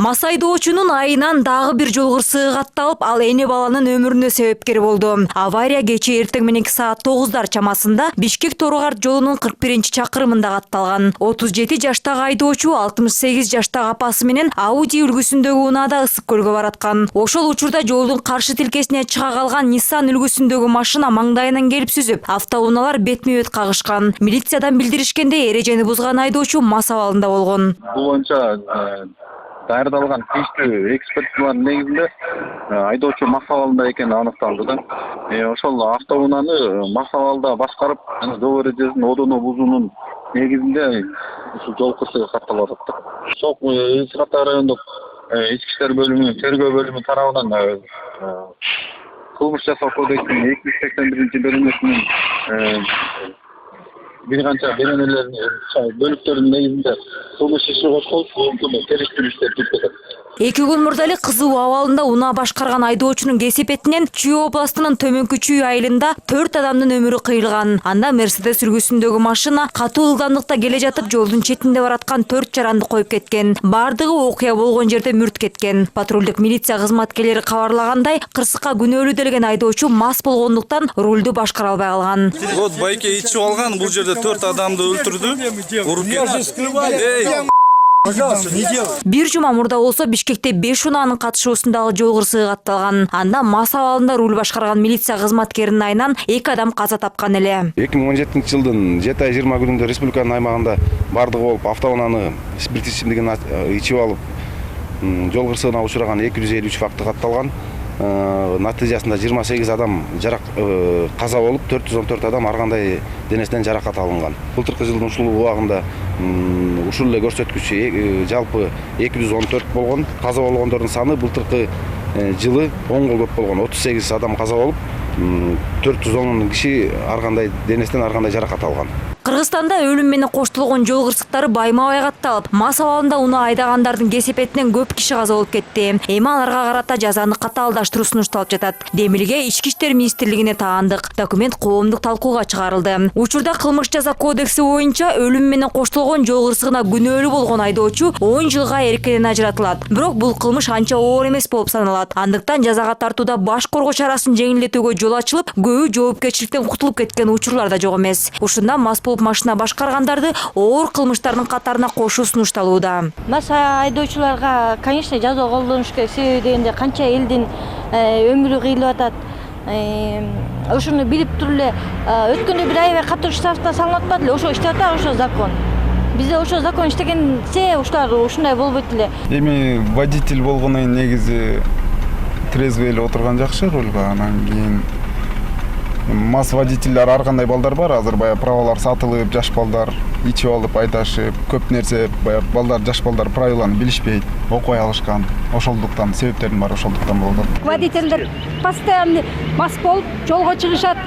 Мас айдоочунун айынан дагы бир жол кырсыгы катталып, ал эне баланын өмүрүнө себепкер болду. Авария кечээ эртең мененки саат 9 чамасында Бишкек-Торогар жолунун 41-чакырымында катталган. 37 жаштагы айдоочу 68 жаштагы апасы менен Ауди үлгүсүндөгү унаада ысык көлгө бараткан. Ошол учурда жолдун каршы тилкесине чыга калган Nissan үлгүсүндөгү машина маңдайынан келип сүзүп, автоунаалар бетме-бет кагышкан. Милициядан билдиришкенде эрежени бузган айдоочу мас абалында болгон. Бул боюнча даярдалган тийиштүү экспертизалардын негизинде айдоочу мас абалында экени аныкталды да. Ошол автоунааны мас абалда башкарып, жол эрежесин одоно бузуунун негизинде ушул жол кырсыгы катталып атат да. Сок Ысык Ата райондук ички иштер бөлүмү, тергөө бөлүмү тарабынан кылмыш жасоо кодексинин 281-бөлүмүнүн бир канча беренелерин бөлүктөрүнүн негизинде кылмыш иши козголуп, териштирүү иштери жүрүп жатат. 2 күн мурда эле кызуу абалында унаа башкарган айдоочунун кесепетинен Чүй областынын Төмөнкү Чүй айылында 4 адамдын өмүрү кыйылган. Анда Мерседес үлгүсүндөгү машина катуу ылдамдыкта келе жатып жолдун четинде бараткан 4 жаранды коюп кеткен. Бардыгы окуя болгон жерде мүрт кеткен. Патрулдук милиция кызматкерлери кабарлагандай, кырсыкка күнөөлүү делген айдоочу мас болгондуктан рулду башкара албай калган. Вот байке ичип алган, бул жерде 4 адамды өлтүрдү. Уруп кетти. Бир жума мурда болсо Бишкекте 5 унаанын катышуусундагы жол кырсыгы катталган. Анда мас абалында руль башкарган милиция кызматкеринин айынан 2 адам каза тапкан эле. 2017-жылдын 7 ай 20 күнүндө республиканын аймагында бардыгы болуп автоунааны спирт ичимдигин ичип алып жол кырсыгына учураган 253 факты катталган. Натыйжасында 28 адам каза болуп, 414 адам ар кандай денесинен жаракат алынган. Былтыркы жылдын ушул убагында ушул эле көрсөткүч жалпы 214 болгон. Каза болгондордун саны былтыркы жылы 10 көп болгон. 38 адам каза болуп, 410 киши ар кандай денесинен ар кандай жаракат алган. Кыргызстанда өлүм менен коштолгон жол кырсыктары байма-бай катталып, мас абалында унаа айдагандардын кесепетинен көп киши каза болуп кетти. Эми аларга карата жазаны катаалдаштыруу сунушталып жатат. Демилге Ички иштер министрлигине таандык. Документ коомдук талкууга чыгарылды. Учурда кылмыш жаза кодекси боюнча өлүм менен коштолгон жол кырсыгына күнөөлүү болгон айдоочу 10 жылга эркинен ажыратылат. Бирок бул кылмыш анча оор эмес болуп саналат. Андыктан жазага тартууда баш коргоо чарасын жеңилдетүүгө жол ачылып, көбү жоопкерчиликтен кутулуп кеткен учурлар да жок эмес. Ушунда мас машина башкаргандарды оор кылмыштардын катарына кошуу сунушталууда. Мас айдоочуларга, конечно, жаза колдонуш керек. Себеби дегенде канча элдин өмүрү кыйылып атат. Ошону билип туруп эле өткөндө бир аябай катуу штрафта салынып атпады эле. Ошо иштеп атат, ошо закон. Бизде ошо закон иштегенсе ушулар ушундай болбойт эле. Эми водитель болгондон кийин негизи трезвый эле отурган жакшы рөлгө. Анан кийин мас водительдер ар кандай балдар бар. Азыр баягы праволор сатылып, жаш балдар ичип алып айдашып, көп нерсе баягы балдар, жаш балдар правиланы билишпейт, окуй алышкан. Ошолдуктан себептердин баары ошолдуктан болуп атат. Водительдер постоянно мас болуп жолго чыгышат.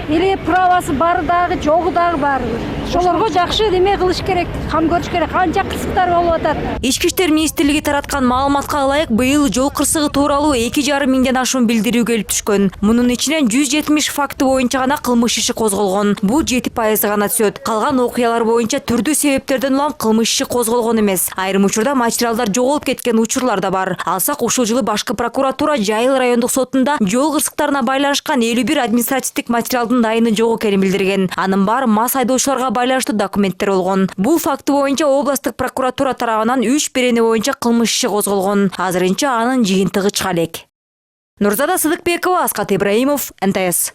Или правасы бары дагы, жогу дагы бар. Ошолорго жакшы неме кылыш керек, кам көрүш керек. Канча кырсыктар болуп атат. Ички иштер министрлиги тараткан маалыматка ылайык, быйыл жол кырсыгы тууралуу 2,5 миңден ашуун билдирүү келип түшкөн. Мунун ичинен 170 факты боюнча гана кылмыш иши козголгон. Бул 7% гана түшөт. Калган окуялар боюнча түрдүү себептерден улам кылмыш иши козголгон эмес. Айрым учурда материалдар жоголуп кеткен учурлар да бар. Алсак, ушул жылы башкы прокуратура Жайыл райондук сотунда жол кырсыктарына байланышкан 51 административдик материалдын дайыны жок экенин билдирген. Анын баары мас айдоочуларга байланыштуу документтер болгон. Бул факты боюнча областык прокуратура тарабынан 3 берене боюнча кылмыш иши козголгон. Азырынча анын жыйынтыгы чыга элек. Нурзада Сыдыкбекова, Аскат Ибраимов, НТС.